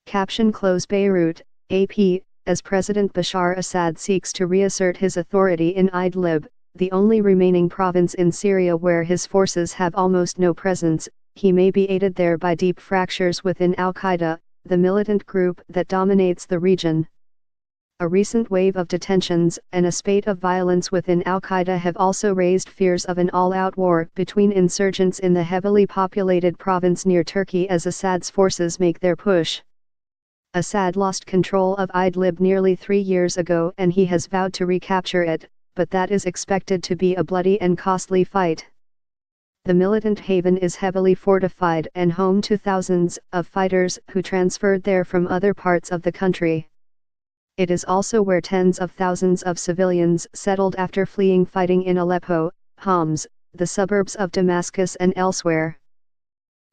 Caption Close Beirut, AP, as President Bashar Assad seeks to reassert his authority in Idlib, the only remaining province in Syria where his forces have almost no presence. He may be aided there by deep fractures within Al-Qaida, the militant group that dominates the region. A recent wave of detentions and a spate of violence within Al-Qaida have also raised fears of an all-out war between insurgents in the heavily populated province near Turkey as Assad's forces make their push. Assad lost control of Idlib nearly 3 years ago and he has vowed to recapture it, but that is expected to be a bloody and costly fight. The militant haven is heavily fortified and home to thousands of fighters who transferred there from other parts of the country. It is also where tens of thousands of civilians settled after fleeing fighting in Aleppo, Homs, the suburbs of Damascus and elsewhere.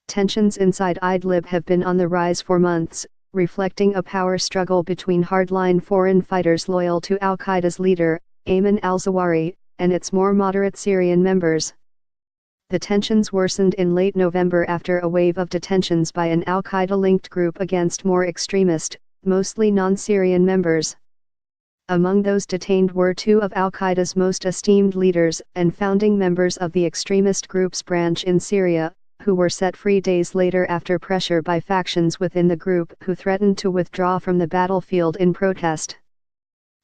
Tensions inside Idlib have been on the rise for months, reflecting a power struggle between hardline foreign fighters loyal to Al-Qaeda's leader, Ayman al-Zawahiri, and its more moderate Syrian members. The tensions worsened in late November after a wave of detentions by an Al-Qaeda-linked group against more extremist, mostly non-Syrian members. Among those detained were 2 of Al-Qaeda's most esteemed leaders and founding members of the extremist group's branch in Syria, who were set free days later after pressure by factions within the group who threatened to withdraw from the battlefield in protest.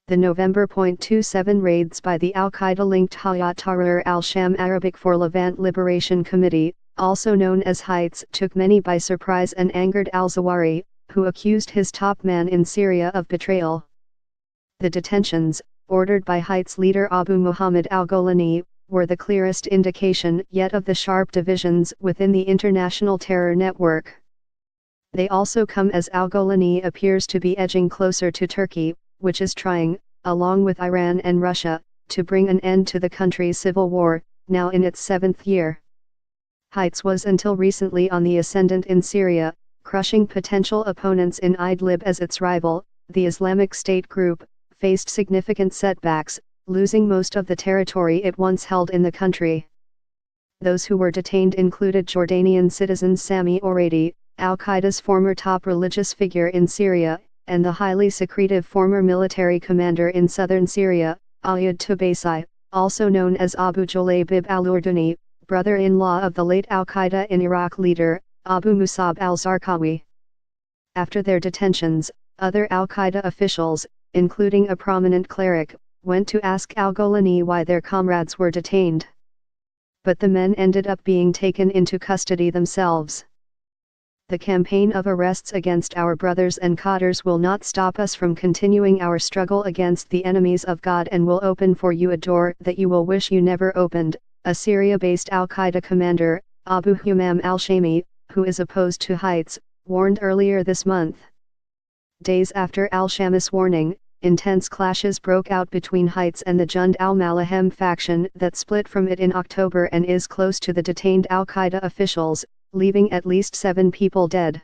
The November 27 raids by the Al-Qaeda-linked Hayat Tahrir al-Sham Arabic for Levant Liberation Committee, also known as Heights, took many by surprise and angered al-Zawahiri, who accused his top man in Syria of betrayal. The detentions, ordered by Heights leader Abu Muhammad al-Golani, were the clearest indication yet of the sharp divisions within the international terror network. They also come as al-Golani appears to be edging closer to Turkey, which is trying, along with Iran and Russia, to bring an end to the country's civil war, now in its 7th year. Heights was until recently on the ascendant in Syria, crushing potential opponents in Idlib as its rival, the Islamic State group, faced significant setbacks, losing most of the territory it once held in the country. Those who were detained included Jordanian citizen Sami Oradi, Al-Qaeda's former top religious figure in Syria, and the highly secretive former military commander in southern Syria, Ayyad Tubaisi, also known as Abu Julaybib al-Urduni, brother-in-law of the late Al-Qaeda in Iraq leader, Abu Musab al-Zarqawi. After their detentions, other Al-Qaeda officials, including a prominent cleric, went to ask al-Golani why their comrades were detained. But the men ended up being taken into custody themselves. The campaign of arrests against our brothers and Qadrs will not stop us from continuing our struggle against the enemies of God and will open for you a door that you will wish you never opened, a Syria-based Al-Qaeda commander, Abu Humam al-Shami, who is opposed to Heights, warned earlier this month. Days after al-Shami's warning, intense clashes broke out between Heights and the Jund al-Malahem faction that split from it in October and is close to the detained Al-Qaeda officials, leaving at least 7 people dead.